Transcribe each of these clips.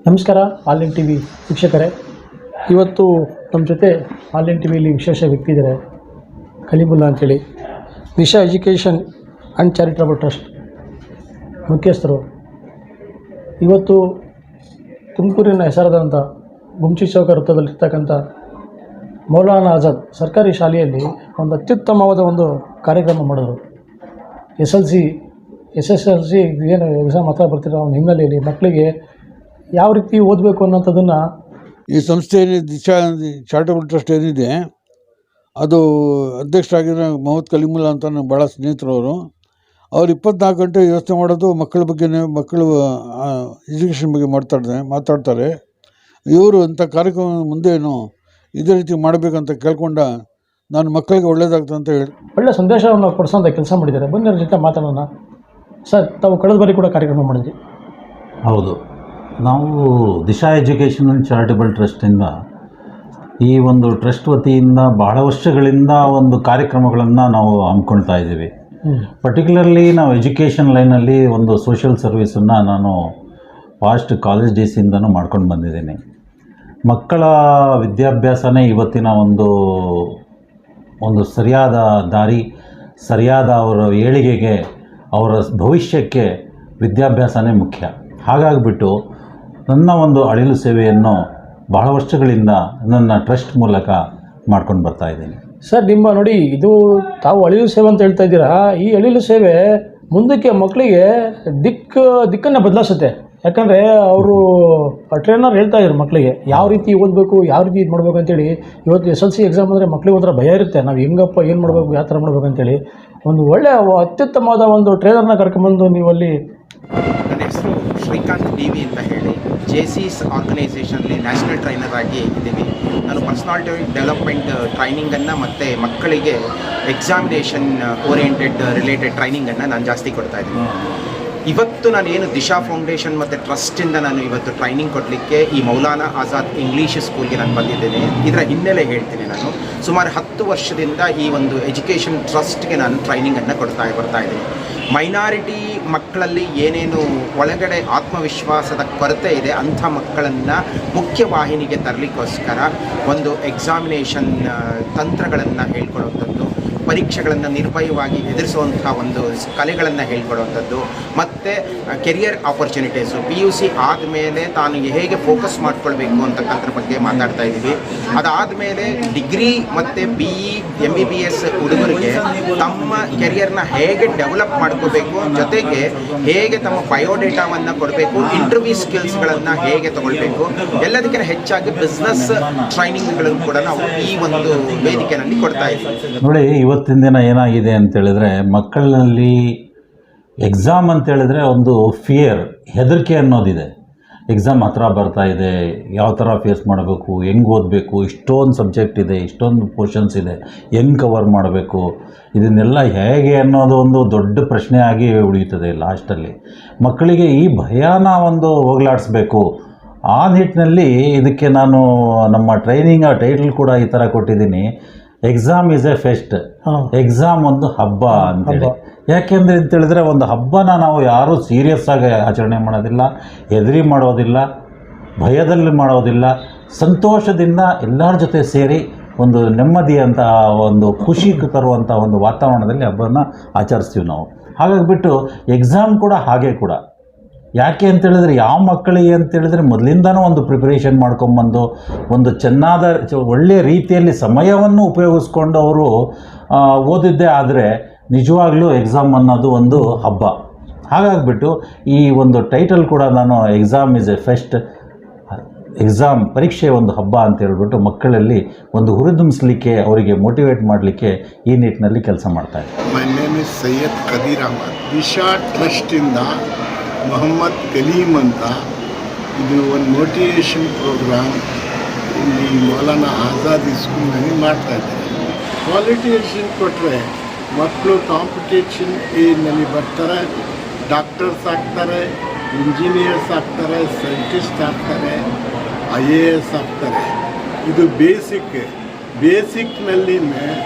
ನಮಸ್ಕಾರ online T V ವೀಕ್ಷಕರೇ. ಇವತ್ತು ನಮ್ಮ ಜೊತೆ ಆನ್ಲೈನ್ ಟಿ ವಿಯಲ್ಲಿ ವಿಶೇಷ ವ್ಯಕ್ತಿ ಇದ್ದಾರೆ, ಕಲೀಮುಲ್ಲಾ ಅಂಥೇಳಿ, Disha education and charitable trust ಮುಖ್ಯಸ್ಥರು. ಇವತ್ತು ತುಮಕೂರಿನ ಹೆಸರಾದಂಥ ಗುಮ್ಚಿ ಚೌಕ ವೃತ್ತದಲ್ಲಿರ್ತಕ್ಕಂಥ ಮೌಲಾನಾ ಆಜಾದ್ ಸರ್ಕಾರಿ ಶಾಲೆಯಲ್ಲಿ ಒಂದು ಅತ್ಯುತ್ತಮವಾದ ಒಂದು ಕಾರ್ಯಕ್ರಮ ಮಾಡಿದ್ರು. SSLC ಏನು ಎಕ್ಸಾಮ್ ಹತ್ರ ಬರ್ತಿರೋ ಒಂದು ಹಿನ್ನೆಲೆಯಲ್ಲಿ ಮಕ್ಕಳಿಗೆ ಯಾವ ರೀತಿ ಓದಬೇಕು ಅನ್ನೋಂಥದ್ದನ್ನು ಈ ಸಂಸ್ಥೆ ದಿಶಾ ಚಾರಿಟಬಲ್ ಟ್ರಸ್ಟ್ ಏನಿದೆ ಅದು ಅಧ್ಯಕ್ಷರಾಗಿರೋ ಮೊಹಮ್ಮದ್ ಕಲೀಮುಲ್ಲಾ ಅಂತ ನನ್ನ ಭಾಳ ಸ್ನೇಹಿತರು. ಅವ್ರು 24 ಗಂಟೆ ಯೋಚನೆ ಮಾಡೋದು ಮಕ್ಕಳ ಬಗ್ಗೆನೇ, ಮಕ್ಕಳು ಎಜುಕೇಷನ್ ಬಗ್ಗೆ ಮಾತಾಡ್ತಾರೆ. ಇವರು ಇಂಥ ಕಾರ್ಯಕ್ರಮ ಮುಂದೇನು ಇದೇ ರೀತಿ ಮಾಡಬೇಕಂತ ಕೇಳ್ಕೊಂಡ ನಾನು ಮಕ್ಕಳಿಗೆ ಒಳ್ಳೇದಾಗ್ತದೆ ಅಂತ ಹೇಳಿ ಒಳ್ಳೆಯ ಸಂದೇಶವನ್ನು ಕೊಡಿಸೋಂಥ ಕೆಲಸ ಮಾಡಿದ್ದಾರೆ. ಬನ್ನಿ ಅವ್ರ ಜೊತೆ ಮಾತಾಡೋಣ. ಸರ್, ತಾವು ಕಳೆದ ಬಾರಿ ಕೂಡ ಕಾರ್ಯಕ್ರಮ ಮಾಡಿದ್ರಿ. ಹೌದು, ನಾವು ದಿಶಾ ಎಜುಕೇಷನ್ ಆ್ಯಂಡ್ ಚಾರಿಟಬಲ್ ಟ್ರಸ್ಟಿಂದ ಈ ಒಂದು ಟ್ರಸ್ಟ್ ವತಿಯಿಂದ ಬಹಳ ವರ್ಷಗಳಿಂದ ಒಂದು ಕಾರ್ಯಕ್ರಮಗಳನ್ನು ನಾವು ಹಮ್ಮಿಕೊಳ್ತಾ ಇದ್ದೀವಿ. ಪರ್ಟಿಕ್ಯುಲರ್ಲಿ ನಾವು ಎಜುಕೇಷನ್ ಲೈನಲ್ಲಿ ಒಂದು ಸೋಷಿಯಲ್ ಸರ್ವಿಸನ್ನು ನಾನು ಫಾಸ್ಟ್ ಕಾಲೇಜ್ ಡೇಸಿಂದನೂ ಮಾಡ್ಕೊಂಡು ಬಂದಿದ್ದೀನಿ. ಮಕ್ಕಳ ವಿದ್ಯಾಭ್ಯಾಸನೇ ಇವತ್ತಿನ ಒಂದು ಸರಿಯಾದ ದಾರಿ, ಸರಿಯಾದ ಅವರ ಏಳಿಗೆಗೆ, ಅವರ ಭವಿಷ್ಯಕ್ಕೆ ವಿದ್ಯಾಭ್ಯಾಸನೇ ಮುಖ್ಯ. ಹಾಗಾಗಿಬಿಟ್ಟು ನನ್ನ ಒಂದು ಅಳಿಲು ಸೇವೆಯನ್ನು ಬಹಳ ವರ್ಷಗಳಿಂದ ನನ್ನ ಟ್ರಸ್ಟ್ ಮೂಲಕ ಮಾಡ್ಕೊಂಡು ಬರ್ತಾ ಇದ್ದೀನಿ. ಸರ್, ನಿಮ್ಮ ನೋಡಿ, ಇದು ತಾವು ಅಳಿಲು ಸೇವೆ ಅಂತ ಹೇಳ್ತಾ ಇದ್ದೀರಾ. ಈ ಅಳಿಲು ಸೇವೆ ಮುಂದಕ್ಕೆ ಮಕ್ಕಳಿಗೆ ದಿಕ್ಕನ್ನು ಬದಲಾಯಿಸುತ್ತೆ. ಯಾಕಂದರೆ ಅವರು ಟ್ರೈನರ್ ಹೇಳ್ತಾ ಇದ್ರು ಮಕ್ಕಳಿಗೆ ಯಾವ ರೀತಿ ಓದಬೇಕು, ಯಾವ ರೀತಿ ಇದು ಮಾಡಬೇಕು ಅಂತೇಳಿ. ಇವತ್ತು SSLC ಎಕ್ಸಾಮ್ ಅಂದರೆ ಮಕ್ಕಳಿಗೆ ಒಂಥರ ಭಯ ಇರುತ್ತೆ, ನಾವು ಹೆಂಗಪ್ಪ ಏನು ಮಾಡಬೇಕು, ಯಾವ ಥರ ಮಾಡಬೇಕು ಅಂತೇಳಿ. ಒಂದು ಒಳ್ಳೆಯ ಅತ್ಯುತ್ತಮವಾದ ಒಂದು ಟ್ರೈನರ್ನ ಕರ್ಕೊಂಬಂದು ನೀವಲ್ಲಿ. ನನ್ನ ಹೆಸರು ಶ್ರೀಕಾಂತ್ DV ಅಂತ ಹೇಳಿ, JC's ಆರ್ಗನೈಸೇಷನ್ಲಿ ನ್ಯಾಷನಲ್ ಟ್ರೈನರ್ ಆಗಿ ಇದ್ದೀನಿ. ನಾನು ಪರ್ಸನಾಲಿಟಿ ಡೆವಲಪ್ಮೆಂಟ್ ಟ್ರೈನಿಂಗನ್ನು ಮತ್ತು ಮಕ್ಕಳಿಗೆ ಎಕ್ಸಾಮಿನೇಷನ್ ಓರಿಯೆಂಟೆಡ್ ರಿಲೇಟೆಡ್ ಟ್ರೈನಿಂಗನ್ನು ನಾನು ಜಾಸ್ತಿ ಕೊಡ್ತಾ ಇದ್ದೀನಿ. ಇವತ್ತು ನಾನೇನು ದಿಶಾ ಫೌಂಡೇಶನ್ ಮತ್ತು ಟ್ರಸ್ಟಿಂದ ನಾನು ಇವತ್ತು ಟ್ರೈನಿಂಗ್ ಕೊಡಲಿಕ್ಕೆ ಈ ಮೌಲಾನಾ ಆಜಾದ್ ಇಂಗ್ಲೀಷ್ ಸ್ಕೂಲ್ಗೆ ನಾನು ಬಂದಿದ್ದೇನೆ. ಇದರ ಹಿನ್ನೆಲೆ ಹೇಳ್ತೀನಿ. ನಾನು ಸುಮಾರು 10 ವರ್ಷದಿಂದ ಈ ಒಂದು ಎಜುಕೇಷನ್ ಟ್ರಸ್ಟ್ಗೆ ನಾನು ಟ್ರೈನಿಂಗನ್ನು ಬರ್ತಾ ಇದ್ದೀನಿ. ಮೈನಾರಿಟಿ ಮಕ್ಕಳಲ್ಲಿ ಏನೇನು ಒಳಗಡೆ ಆತ್ಮವಿಶ್ವಾಸದ ಕೊರತೆ ಇದೆ ಅಂಥ ಮಕ್ಕಳನ್ನು ಮುಖ್ಯವಾಹಿನಿಗೆ ತರಲಿಕ್ಕೋಸ್ಕರ ಒಂದು ಎಕ್ಸಾಮಿನೇಷನ್ ತಂತ್ರಗಳನ್ನು ಹೇಳ್ಕೊಡುವಂಥದ್ದು, ಪರೀಕ್ಷೆಗಳನ್ನು ನಿರ್ಭಯವಾಗಿ ಎದುರಿಸುವಂಥ ಒಂದು ಕಲೆಗಳನ್ನು ಹೇಳ್ಕೊಡುವಂಥದ್ದು, ಮತ್ತು ಕೆರಿಯರ್ ಆಪರ್ಚುನಿಟೀಸು, PUC ಆದಮೇಲೆ ತಾನು ಹೇಗೆ ಫೋಕಸ್ ಮಾಡ್ಕೊಳ್ಬೇಕು ಅಂತಕ್ಕಂಥದ್ರ ಬಗ್ಗೆ ಮಾತಾಡ್ತಾ ಇದ್ದೀವಿ. ಅದಾದಮೇಲೆ ಡಿಗ್ರಿ ಮತ್ತು BE MBBS ಹುಡುಗರಿಗೆ ತಮ್ಮ ಕೆರಿಯರ್ನ ಹೇಗೆ ಡೆವಲಪ್ ಮಾಡ್ಕೋಬೇಕು, ಜೊತೆಗೆ ಹೇಗೆ ತಮ್ಮ ಬಯೋಡೇಟಾವನ್ನು ಕೊಡಬೇಕು, ಇಂಟರ್ವ್ಯೂ ಸ್ಕಿಲ್ಸ್ಗಳನ್ನು ಹೇಗೆ ತಗೊಳ್ಬೇಕು, ಎಲ್ಲದಕ್ಕಿಂತ ಹೆಚ್ಚಾಗಿ ಬಿಸ್ನೆಸ್ ಟ್ರೈನಿಂಗ್ಗಳನ್ನು ಕೂಡ ನಾವು ಈ ಒಂದು ವೇದಿಕೆಯಲ್ಲಿ ಕೊಡ್ತಾ ಇದ್ದೀವಿ. ನೋಡಿ, ಇವತ್ತಿನ ದಿನ ಏನಾಗಿದೆ ಅಂತೇಳಿದರೆ, ಮಕ್ಕಳಲ್ಲಿ ಎಕ್ಸಾಮ್ ಅಂತೇಳಿದರೆ ಒಂದು ಫಿಯರ್, ಹೆದರಿಕೆ ಅನ್ನೋದಿದೆ. ಎಕ್ಸಾಮ್ ಹತ್ರ ಬರ್ತಾ ಇದೆ, ಯಾವ ಥರ ಫೇಸ್ ಮಾಡಬೇಕು, ಹೆಂಗೆ ಓದಬೇಕು, ಇಷ್ಟೊಂದು ಸಬ್ಜೆಕ್ಟ್ ಇದೆ, ಇಷ್ಟೊಂದು ಪೋರ್ಷನ್ಸ್ ಇದೆ, ಹೆಂಗೆ ಕವರ್ ಮಾಡಬೇಕು, ಇದನ್ನೆಲ್ಲ ಹೇಗೆ ಅನ್ನೋದು ಒಂದು ದೊಡ್ಡ ಪ್ರಶ್ನೆ ಆಗಿ ಉಳಿಯುತ್ತದೆ. ಲಾಸ್ಟಲ್ಲಿ ಮಕ್ಕಳಿಗೆ ಈ ಭಯನ ಹೋಗಲಾಡಿಸ್ಬೇಕು. ಆ ನಿಟ್ಟಿನಲ್ಲಿ ಇದಕ್ಕೆ ನಾನು ನಮ್ಮ ಟ್ರೈನಿಂಗ್ ಟೈಟಲ್ ಕೂಡ ಈ ಥರ ಕೊಟ್ಟಿದ್ದೀನಿ, exam is A fest. Exam ಒಂದು ಹಬ್ಬ ಅಂತೇಳಿ. ಯಾಕೆಂದರೆ ಅಂತೇಳಿದ್ರೆ, ಒಂದು ಹಬ್ಬನ ನಾವು ಯಾರೂ ಸೀರಿಯಸ್ ಆಗಿ ಆಚರಣೆ ಮಾಡೋದಿಲ್ಲ, ಹೆದರಿ ಮಾಡೋದಿಲ್ಲ, ಭಯದಲ್ಲಿ ಮಾಡೋದಿಲ್ಲ. ಸಂತೋಷದಿಂದ ಎಲ್ಲರ ಜೊತೆ ಸೇರಿ ಒಂದು ನೆಮ್ಮದಿಯಂಥ ಒಂದು ಖುಷಿ ತರುವಂಥ ಒಂದು ವಾತಾವರಣದಲ್ಲಿ ಹಬ್ಬನ ಆಚರಿಸ್ತೀವಿ ನಾವು. ಹಾಗಾಗಿಬಿಟ್ಟು ಎಕ್ಸಾಮ್ ಕೂಡ ಹಾಗೆ ಕೂಡ. ಯಾಕೆ ಅಂತೇಳಿದ್ರೆ, ಯಾವ ಮಕ್ಕಳಿಗೆ ಅಂತೇಳಿದರೆ ಮೊದಲಿಂದನೂ ಒಂದು ಪ್ರಿಪ್ರೇಷನ್ ಮಾಡ್ಕೊಂಬಂದು ಒಂದು ಒಳ್ಳೆಯ ರೀತಿಯಲ್ಲಿ ಸಮಯವನ್ನು ಉಪಯೋಗಿಸ್ಕೊಂಡು ಅವರು ಓದಿದ್ದೇ ಆದರೆ ನಿಜವಾಗ್ಲೂ ಎಕ್ಸಾಮ್ ಅನ್ನೋದು ಒಂದು ಹಬ್ಬ. ಹಾಗಾಗಿಬಿಟ್ಟು ಈ ಒಂದು ಟೈಟಲ್ ಕೂಡ ನಾನು exam is A fest, exam ಪರೀಕ್ಷೆ ಒಂದು ಹಬ್ಬ ಅಂತ ಹೇಳ್ಬಿಟ್ಟು ಮಕ್ಕಳಲ್ಲಿ ಒಂದು ಹುರಿದುಂಬಿಸಲಿಕ್ಕೆ, ಅವರಿಗೆ ಮೋಟಿವೇಟ್ ಮಾಡಲಿಕ್ಕೆ ಈ ನಿಟ್ಟಿನಲ್ಲಿ ಕೆಲಸ ಮಾಡ್ತಾಯಿದ್ದೆ. My name is Syed Qadeer Ahmed. Disha ಟ್ರಸ್ಟಿಂದ ಮೊಹಮ್ಮದ್ ಕಲೀಮ್ ಅಂತ ಇದು ಒಂದು ಮೋಟಿವೇಶನ್ ಪ್ರೋಗ್ರಾಮ್ ಇಲ್ಲಿ ಮೌಲಾನಾ ಆಜಾದ್ ಸ್ಕೂಲ್ನಲ್ಲಿ ಮಾಡ್ತಾಯಿದ್ದಾರೆ. ಕ್ವಾಲಿಟಿ ಎಜುಕೇಷನ್ ಕೊಟ್ಟರೆ ಮಕ್ಕಳು ಕಾಂಪಿಟೇಷನ್ ಏಜ್ನಲ್ಲಿ ಬರ್ತಾರೆ, ಡಾಕ್ಟರ್ಸ್ ಆಗ್ತಾರೆ, ಇಂಜಿನಿಯರ್ಸ್ ಆಗ್ತಾರೆ, ಸೈಂಟಿಸ್ಟ್ ಆಗ್ತಾರೆ, IAS ಆಗ್ತಾರೆ. ಇದು ಬೇಸಿಕ್ನಲ್ಲಿ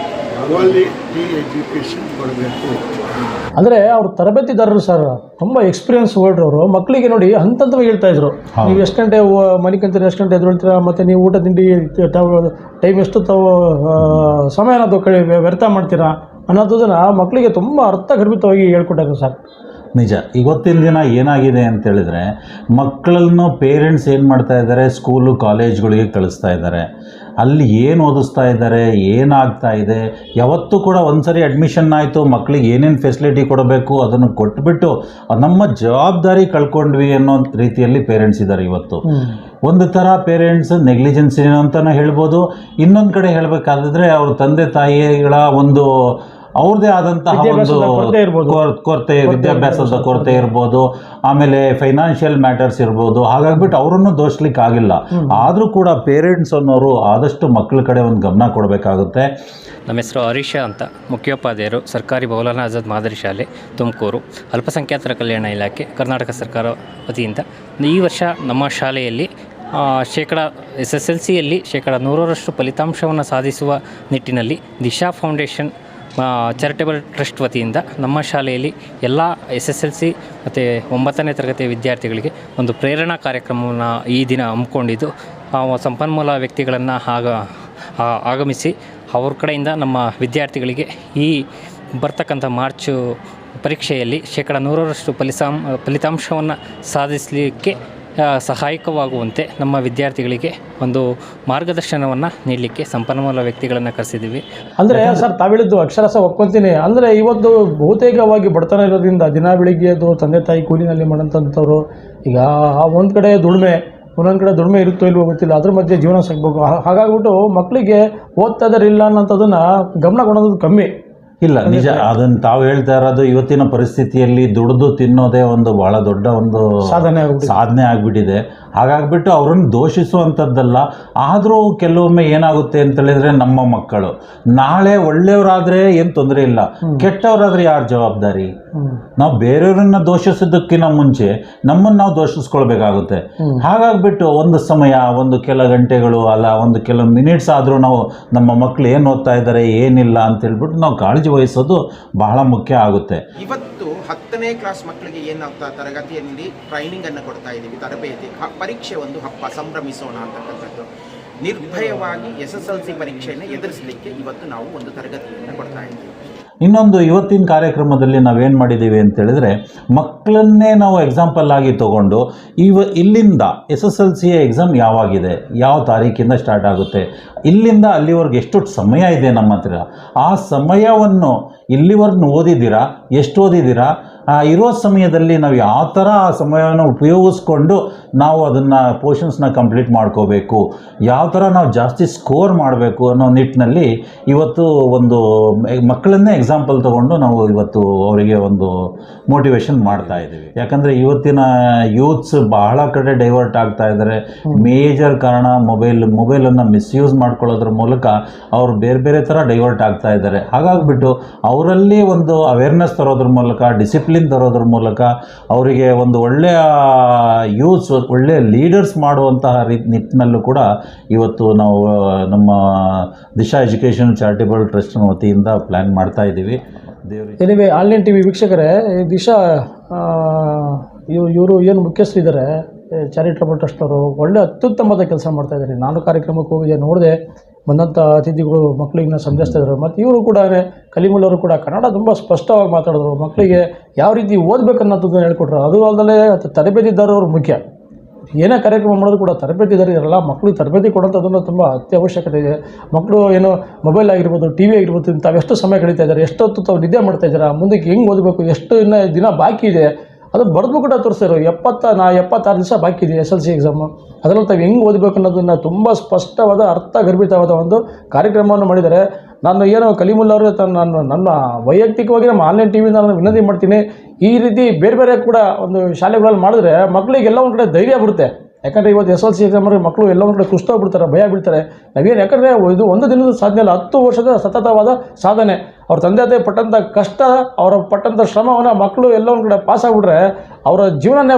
ಕ್ವಾಲಿಟಿ ಎಜುಕೇಷನ್ ಕೊಡಬೇಕು. ಅಂದರೆ ಅವ್ರ ತರಬೇತಿದಾರರು ಸರ್ ತುಂಬ ಎಕ್ಸ್ಪೀರಿಯನ್ಸ್ ಹೋಲ್ಡ್ರು ಅವರು. ಮಕ್ಕಳಿಗೆ ನೋಡಿ ಹಂತವಾಗಿ ಹೇಳ್ತಾ ಇದ್ರು, ನೀವು ಎಷ್ಟು ಗಂಟೆ ಮನಿಕಂತೀರ, ಎಷ್ಟು ಗಂಟೆ ಎದುಳ್ತೀರಾ, ಮತ್ತು ನೀವು ಊಟ ತಿಂಡಿ ಟೈಮ್ ಎಷ್ಟು ತಾವು ಸಮಯನ ವ್ಯರ್ಥ ಮಾಡ್ತೀರಾ ಅನ್ನೋದನ್ನು ಮಕ್ಕಳಿಗೆ ತುಂಬ ಅರ್ಥಗರ್ಭಿತವಾಗಿ ಹೇಳ್ಕೊಟ್ಟಾರೆ ಸರ್. ನಿಜ. ಇವತ್ತಿನ ದಿನ ಏನಾಗಿದೆ ಅಂತೇಳಿದರೆ, ಮಕ್ಕಳನ್ನು ಪೇರೆಂಟ್ಸ್ ಏನು ಮಾಡ್ತಾ ಇದ್ದಾರೆ, ಸ್ಕೂಲು ಕಾಲೇಜ್ಗಳಿಗೆ ಕಳಿಸ್ತಾ ಇದ್ದಾರೆ. ಅಲ್ಲಿ ಏನು ಓದಿಸ್ತಾ ಇದ್ದಾರೆ, ಏನಾಗ್ತಾ ಇದೆ, ಯಾವತ್ತೂ ಕೂಡ ಒಂದು ಸರಿ ಅಡ್ಮಿಷನ್ ಆಯಿತು, ಮಕ್ಕಳಿಗೆ ಏನೇನು ಫೆಸಿಲಿಟಿ ಕೊಡಬೇಕು ಅದನ್ನು ಕೊಟ್ಬಿಟ್ಟು ನಮ್ಮ ಜವಾಬ್ದಾರಿ ಕಳ್ಕೊಂಡ್ವಿ ಅನ್ನೋ ರೀತಿಯಲ್ಲಿ ಪೇರೆಂಟ್ಸ್ ಇದ್ದಾರೆ ಇವತ್ತು. ಒಂದು ಥರ ಪೇರೆಂಟ್ಸ್ ನೆಗ್ಲಿಜೆನ್ಸಿ ಅಂತಲೇ ಹೇಳ್ಬೋದು. ಇನ್ನೊಂದು ಕಡೆ ಹೇಳಬೇಕಾದ್ರೆ ಅವ್ರ ತಂದೆ ತಾಯಿಗಳ ಒಂದು ಅವ್ರದ್ದೇ ಆದಂತಹ ಒಂದು ಕೊರತೆ, ವಿದ್ಯಾಭ್ಯಾಸದ ಕೊರತೆ ಇರ್ಬೋದು, ಆಮೇಲೆ ಫೈನಾನ್ಷಿಯಲ್ ಮ್ಯಾಟರ್ಸ್ ಇರ್ಬೋದು. ಹಾಗಾಗ್ಬಿಟ್ಟು ಅವರನ್ನು ದೋಷಲಿಕ್ಕೆ ಆಗಿಲ್ಲ. ಆದರೂ ಕೂಡ ಪೇರೆಂಟ್ಸ್ ಅನ್ನೋರು ಆದಷ್ಟು ಮಕ್ಕಳ ಕಡೆ ಒಂದು ಗಮನ ಕೊಡಬೇಕಾಗುತ್ತೆ. ನಮ್ಮ ಹೆಸರು ಹರೀಶ ಅಂತ, ಮುಖ್ಯೋಪಾಧ್ಯಾಯರು, ಸರ್ಕಾರಿ ಮೌಲಾನಾ ಆಜಾದ್ ಮಾದರಿ ಶಾಲೆ, ತುಮಕೂರು, ಅಲ್ಪಸಂಖ್ಯಾತರ ಕಲ್ಯಾಣ ಇಲಾಖೆ, ಕರ್ನಾಟಕ ಸರ್ಕಾರ ವತಿಯಿಂದ ಈ ವರ್ಷ ನಮ್ಮ ಶಾಲೆಯಲ್ಲಿ SSLCಯಲ್ಲಿ 100% ಫಲಿತಾಂಶವನ್ನು ಸಾಧಿಸುವ ನಿಟ್ಟಿನಲ್ಲಿ ದಿಶಾ ಫೌಂಡೇಶನ್ ಚಾರಿಟೇಬಲ್ ಟ್ರಸ್ಟ್ ವತಿಯಿಂದ ನಮ್ಮ ಶಾಲೆಯಲ್ಲಿ ಎಲ್ಲ SSLC ಮತ್ತು 9ನೇ ತರಗತಿಯ ವಿದ್ಯಾರ್ಥಿಗಳಿಗೆ ಒಂದು ಪ್ರೇರಣಾ ಕಾರ್ಯಕ್ರಮವನ್ನು ಈ ದಿನ ಹಮ್ಮಿಕೊಂಡಿದ್ದು, ಸಂಪನ್ಮೂಲ ವ್ಯಕ್ತಿಗಳನ್ನು ಆಗಮಿಸಿ ಅವ್ರ ಕಡೆಯಿಂದ ನಮ್ಮ ವಿದ್ಯಾರ್ಥಿಗಳಿಗೆ ಈ ಬರ್ತಕ್ಕಂಥ ಮಾರ್ಚು ಪರೀಕ್ಷೆಯಲ್ಲಿ 100% ಫಲಿತಾಂಶವನ್ನು ಸಾಧಿಸಲಿಕ್ಕೆ ಸಹಾಯಕವಾಗುವಂತೆ ನಮ್ಮ ವಿದ್ಯಾರ್ಥಿಗಳಿಗೆ ಒಂದು ಮಾರ್ಗದರ್ಶನವನ್ನು ನೀಡಲಿಕ್ಕೆ ಸಂಪನ್ಮೂಲ ವ್ಯಕ್ತಿಗಳನ್ನು ಕರೆಸಿದ್ದೀವಿ. ಅಂದರೆ ಸರ್ ತಾವಿಳಿದ್ದು ಅಕ್ಷರಶಃ ಒಪ್ಕೊತೀನಿ. ಅಂದರೆ ಇವತ್ತು ಬಹುತೇಕವಾಗಿ ಬಡತನ ಇರೋದ್ರಿಂದ ದಿನ ಬೆಳಿಗ್ಗೆ ಅದು ತಂದೆ ತಾಯಿ ಕೂಲಿನಲ್ಲಿ ಮಾಡೋಂಥವ್ರು, ಈಗ ಒಂದು ಕಡೆ ದುಡಿಮೆ, ಒಂದೊಂದು ಕಡೆ ದುಡಿಮೆ ಇರುತ್ತೋ ಇಲ್ವೋ ಗೊತ್ತಿಲ್ಲ, ಅದ್ರ ಮಧ್ಯೆ ಜೀವನ ಸಾಗಬೇಕು. ಹಾಗಾಗ್ಬಿಟ್ಟು ಮಕ್ಕಳಿಗೆ ಓದ್ತಾ ಇದ್ದಾರೆ ಇಲ್ಲ ಅನ್ನೋಂಥದ್ದನ್ನು ಗಮನ ಕೊಡೋದು ಕಮ್ಮಿ. ಇಲ್ಲ, ನಿಜ. ಅದನ್ನು ತಾವು ಹೇಳ್ತಾ ಇರೋದು ಇವತ್ತಿನ ಪರಿಸ್ಥಿತಿಯಲ್ಲಿ ದುಡಿದು ತಿನ್ನೋದೇ ಒಂದು ಭಾಳ ದೊಡ್ಡ ಒಂದು ಸಾಧನೆ ಆಗಿಬಿಟ್ಟಿದೆ. ಹಾಗಾಗ್ಬಿಟ್ಟು ಅವ್ರನ್ನ ದೋಷಿಸುವಂಥದ್ದಲ್ಲ. ಆದರೂ ಕೆಲವೊಮ್ಮೆ ಏನಾಗುತ್ತೆ ಅಂತ ಹೇಳಿದ್ರೆ, ನಮ್ಮ ಮಕ್ಕಳು ನಾಳೆ ಒಳ್ಳೆಯವರಾದರೆ ಏನು ತೊಂದರೆ ಇಲ್ಲ, ಕೆಟ್ಟವರಾದರೆ ಯಾರು ಜವಾಬ್ದಾರಿ? ನಾವು ಬೇರೆಯವ್ರನ್ನ ದೋಷಿಸೋದಕ್ಕಿಂತ ಮುಂಚೆ ನಮ್ಮನ್ನು ನಾವು ದೋಷಿಸ್ಕೊಳ್ಬೇಕಾಗುತ್ತೆ. ಹಾಗಾಗ್ಬಿಟ್ಟು ಒಂದು ಸಮಯ, ಒಂದು ಕೆಲ ಗಂಟೆಗಳು ಅಲ್ಲ, ಒಂದು ಕೆಲವು ಮಿನಿಟ್ಸ್ ಆದರೂ ನಾವು ನಮ್ಮ ಮಕ್ಕಳು ಏನು ಓದ್ತಾ ಇದ್ದಾರೆ ಏನಿಲ್ಲ ಅಂತ ಹೇಳ್ಬಿಟ್ಟು ನಾವು ಕಾಳಜಿ ವಹಿಸೋದು ಬಹಳ ಮುಖ್ಯ ಆಗುತ್ತೆ. ಇವತ್ತು 10ನೇ ಕ್ಲಾಸ್ ಮಕ್ಕಳಿಗೆ ಏನಾಗ್ತಾ ತರಗತಿಯಲ್ಲಿ ಟ್ರೈನಿಂಗ್ ಅನ್ನು ಕೊಡ್ತಾ ಇದ್ದೀವಿ, ತರಬೇತಿ. ಪರೀಕ್ಷೆ ಒಂದು ಹಬ್ಬ, ಸಂಭ್ರಮಿಸೋಣ ಅಂತಕ್ಕಂಥದ್ದು. ನಿರ್ಭಯವಾಗಿ SSLC ಪರೀಕ್ಷೆಯನ್ನು ಎದುರಿಸಲಿಕ್ಕೆ ಇವತ್ತು ನಾವು ಒಂದು ತರಗತಿಯನ್ನು ಕೊಡ್ತಾ ಇದ್ದೀವಿ. ಇನ್ನೊಂದು ಇವತ್ತಿನ ಕಾರ್ಯಕ್ರಮದಲ್ಲಿ ನಾವೇನು ಮಾಡಿದ್ದೀವಿ ಅಂತೇಳಿದರೆ, ಮಕ್ಕಳನ್ನೇ ನಾವು ಎಕ್ಸಾಂಪಲ್ ಆಗಿ ತೊಗೊಂಡು ಇಲ್ಲಿಂದ SSLC ಎಕ್ಸಾಮ್ ಯಾವಾಗಿದೆ, ಯಾವ ತಾರೀಕಿಂದ ಸ್ಟಾರ್ಟ್ ಆಗುತ್ತೆ, ಇಲ್ಲಿಂದ ಅಲ್ಲಿವರೆಗೆ ಎಷ್ಟು ಸಮಯ ಇದೆ ನಮ್ಮ ಹತ್ರ, ಆ ಸಮಯವನ್ನು ಇಲ್ಲಿವರೆಗೂ ಓದಿದ್ದೀರಾ, ಎಷ್ಟು ಓದಿದ್ದೀರಾ, ಇರೋ ಸಮಯದಲ್ಲಿ ನಾವು ಯಾವ ಥರ ಆ ಸಮಯವನ್ನು ಉಪಯೋಗಿಸ್ಕೊಂಡು ನಾವು ಅದನ್ನು ಪೋರ್ಷನ್ಸ್ನ ಕಂಪ್ಲೀಟ್ ಮಾಡ್ಕೋಬೇಕು, ಯಾವ ಥರ ನಾವು ಜಾಸ್ತಿ ಸ್ಕೋರ್ ಮಾಡಬೇಕು ಅನ್ನೋ ನಿಟ್ಟಿನಲ್ಲಿ ಇವತ್ತು ಒಂದು ಮಕ್ಕಳನ್ನೇ ಎಕ್ಸಾಂಪಲ್ ತೊಗೊಂಡು ನಾವು ಇವತ್ತು ಅವರಿಗೆ ಒಂದು ಮೋಟಿವೇಶನ್ ಮಾಡ್ತಾ ಇದ್ದೀವಿ. ಯಾಕಂದರೆ ಇವತ್ತಿನ ಯೂತ್ಸ್ ಬಹಳ ಕಡೆ ಡೈವರ್ಟ್ ಆಗ್ತಾ ಇದ್ದಾರೆ. ಮೇಜರ್ ಕಾರಣ ಮೊಬೈಲನ್ನು ಮಿಸ್ಯೂಸ್ ಮಾಡ್ಕೊಳ್ಳೋದ್ರ ಮೂಲಕ ಅವರು ಬೇರೆ ಬೇರೆ ಥರ ಡೈವರ್ಟ್ ಆಗ್ತಾ ಇದ್ದಾರೆ. ಹಾಗಾಗಿಬಿಟ್ಟು ಅವರಲ್ಲಿ ಒಂದು ಅವೇರ್ನೆಸ್ ತರೋದ್ರ ಮೂಲಕ, ಡಿಸಿಪ್ಲಿನ್ ತರೋದ್ರ ಮೂಲಕ ಅವರಿಗೆ ಒಂದು ಒಳ್ಳೆಯ ಯೂತ್ಸ್, ಒಳ್ಳೆಯ ಲೀಡರ್ಸ್ ಮಾಡುವಂತಹ ನಿಟ್ಟಿನಲ್ಲೂ ಕೂಡ ಇವತ್ತು ನಾವು ನಮ್ಮ ದಿಶಾ ಎಜುಕೇಷನ್ ಚಾರಿಟೇಬಲ್ ಟ್ರಸ್ಟ್ನ ವತಿಯಿಂದ ಪ್ಲ್ಯಾನ್ ಮಾಡ್ತಾ ಇದ್ದೀವಿ. ಎನಿವೆ ಆನ್ಲೈನ್ TV ವೀಕ್ಷಕರೇ, ದಿಶಾ ಇವರು ಏನು ಮುಖ್ಯಸ್ಥರಿದ್ದಾರೆ ಚಾರಿಟೇಬಲ್ ಟ್ರಸ್ಟ್ನವರು, ಒಳ್ಳೆ ಅತ್ಯುತ್ತಮವಾದ ಕೆಲಸ ಮಾಡ್ತಾಯಿದ್ದಾರೆ. ನಾನು ಕಾರ್ಯಕ್ರಮಕ್ಕೆ ಹೋಗಿದ್ದೆ, ನೋಡಿದೆ, ಬಂದಂಥ ಅತಿಥಿಗಳು ಮಕ್ಕಳಿಗೆ ಸಂಧಿಸ್ತಾ ಇದ್ದಾರೆ. ಮತ್ತು ಇವರು ಕೂಡ ಕಲಿಮುಲ್ಲವರು ಕೂಡ ಕನ್ನಡ ತುಂಬ ಸ್ಪಷ್ಟವಾಗಿ ಮಾತಾಡಿದ್ರು. ಮಕ್ಕಳಿಗೆ ಯಾವ ರೀತಿ ಓದಬೇಕನ್ನೋದನ್ನು ಹೇಳ್ಕೊಟ್ರು. ಅದು ಅಲ್ಲದೆ ತರಬೇತಿದಾರರು ಮುಖ್ಯ. ಏನೇ ಕಾರ್ಯಕ್ರಮ ಮಾಡೋದು ಕೂಡ ತರಬೇತಿದಾರ ಇರಲ್ಲ, ಮಕ್ಕಳಿಗೆ ತರಬೇತಿ ಕೊಡೋಂಥದ್ದನ್ನು ತುಂಬ ಅತ್ಯವಶ್ಯಕತೆ ಇದೆ. ಮಕ್ಕಳು ಏನು ಮೊಬೈಲ್ ಆಗಿರ್ಬೋದು, TV ಆಗಿರ್ಬೋದು, ತಾವೆಷ್ಟು ಸಮಯ ಕಳೀತಾ ಇದ್ದಾರೆ, ಎಷ್ಟೊತ್ತು ತಾವು ನಿದ್ದೆ ಮಾಡ್ತಾ ಇದ್ದಾರೆ, ಮುಂದಕ್ಕೆ ಹೆಂಗೆ ಓದಬೇಕು, ಎಷ್ಟು ಇನ್ನೂ ದಿನ ಬಾಕಿ ಇದೆ, ಅದು ಬರೆದು ಕೂಡ ತೋರಿಸ್ತಾರೆ. 76 ದಿವಸ ಬಾಕಿ ಇದೆ SSLC ಎಕ್ಸಾಮು. ಅದರಲ್ಲಿ ತಾವು ಹೆಂಗೆ ಓದಬೇಕು ಅನ್ನೋದನ್ನು ತುಂಬ ಸ್ಪಷ್ಟವಾದ ಅರ್ಥಗರ್ಭಿತವಾದ ಒಂದು ಕಾರ್ಯಕ್ರಮವನ್ನು ಮಾಡಿದ್ದಾರೆ. ನಾನು ಏನು ಕಲಿಮುಲ್ಲವರು ನನ್ನ ವೈಯಕ್ತಿಕವಾಗಿ ನಮ್ಮ ಆನ್ಲೈನ್ TV ನಾನು ವಿನಂತಿ ಮಾಡ್ತೀನಿ, ಈ ರೀತಿ ಬೇರೆ ಬೇರೆ ಕೂಡ ಒಂದು ಶಾಲೆಗಳಲ್ಲಿ ಮಾಡಿದ್ರೆ ಮಕ್ಕಳಿಗೆಲ್ಲ ಒಂದು ಕಡೆ ಧೈರ್ಯ ಬರುತ್ತೆ. ಯಾಕಂದರೆ ಇವತ್ತು SSLC ಎಕ್ಸಾಮ್ ಮಕ್ಕಳು ಎಲ್ಲ ಒಂದು ಕಡೆ ಕುಸ್ತೋಗ್ಬಿಡ್ತಾರೆ, ಭಯ ಬೀಳ್ತಾರೆ. ನಾವೇನು, ಯಾಕಂದರೆ ಇದು ಒಂದು ದಿನದ ಸಾಧನೆ ಅಲ್ಲ, 10 ವರ್ಷದ ಸತತವಾದ ಸಾಧನೆ. ಅವ್ರ ತಂದೆ ತಾಯಿ ಪಟ್ಟಂಥ ಕಷ್ಟ, ಅವರ ಪಟ್ಟಂಥ ಶ್ರಮವನ್ನು ಮಕ್ಕಳು ಎಲ್ಲ ಒಂದು ಕಡೆ ಪಾಸ್ ಆಗಿಬಿಟ್ರೆ ಅವರ ಜೀವನನೇ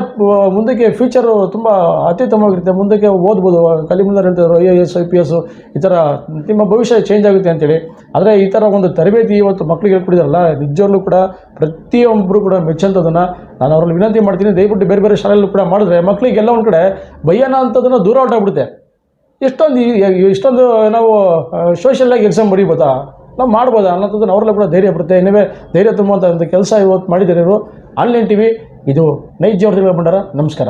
ಮುಂದಕ್ಕೆ ಫ್ಯೂಚರು ತುಂಬ ಅತ್ಯುತ್ತಮವಾಗಿರುತ್ತೆ. ಮುಂದಕ್ಕೆ ಓದ್ಬೋದು. ಕಲಿಮುಲ್ಲರು ಹೇಳ್ತಿದ್ರು IAS IPS ಈ ಥರ ನಿಮ್ಮ ಭವಿಷ್ಯ ಚೇಂಜ್ ಆಗುತ್ತೆ ಅಂತೇಳಿ. ಆದರೆ ಈ ಥರ ಒಂದು ತರಬೇತಿ ಇವತ್ತು ಮಕ್ಕಳಿಗೆ ಹೇಳ್ಕೊಡಿದಾರಲ್ಲ, ನಿಜವಾಗ್ಲೂ ಕೂಡ ಪ್ರತಿಯೊಬ್ಬರು ಕೂಡ ಮೆಚ್ಚಂಥದ್ದನ್ನು ನಾನು ಅವ್ರಲ್ಲಿ ವಿನಂತಿ ಮಾಡ್ತೀನಿ. ದಯವಿಟ್ಟು ಬೇರೆ ಬೇರೆ ಶಾಲೆಯಲ್ಲೂ ಕೂಡ ಮಾಡಿದ್ರೆ ಮಕ್ಕಳಿಗೆಲ್ಲ ಒಂದು ಕಡೆ ಭಯನ ಅಂಥದ್ದನ್ನು ದೂರ ಹೊರಟೋಗ್ಬಿಡುತ್ತೆ. ಇಷ್ಟೊಂದು ನಾವು ಸೋಷಿಯಲಾಗಿ ಎಕ್ಸಾಮ್ ಬರೀಬೋದಾ, ನಾವು ಮಾಡ್ಬೋದಾ ಅನ್ನೋಂಥದ್ದನ್ನು ಅವರೆಲ್ಲ ಕೂಡ ಧೈರ್ಯ ಬರುತ್ತೆ. ಇನ್ನವೇ ಧೈರ್ಯ ತುಂಬುವಂಥ ಒಂದು ಕೆಲಸ ಇವತ್ತು ಮಾಡಿದ್ದಾರೆ ಇವರು. ಆನ್ಲೈನ್ TV ಇದು ನೈಜ ಜೀವನದ ಭಂಡಾರ. ನಮಸ್ಕಾರ.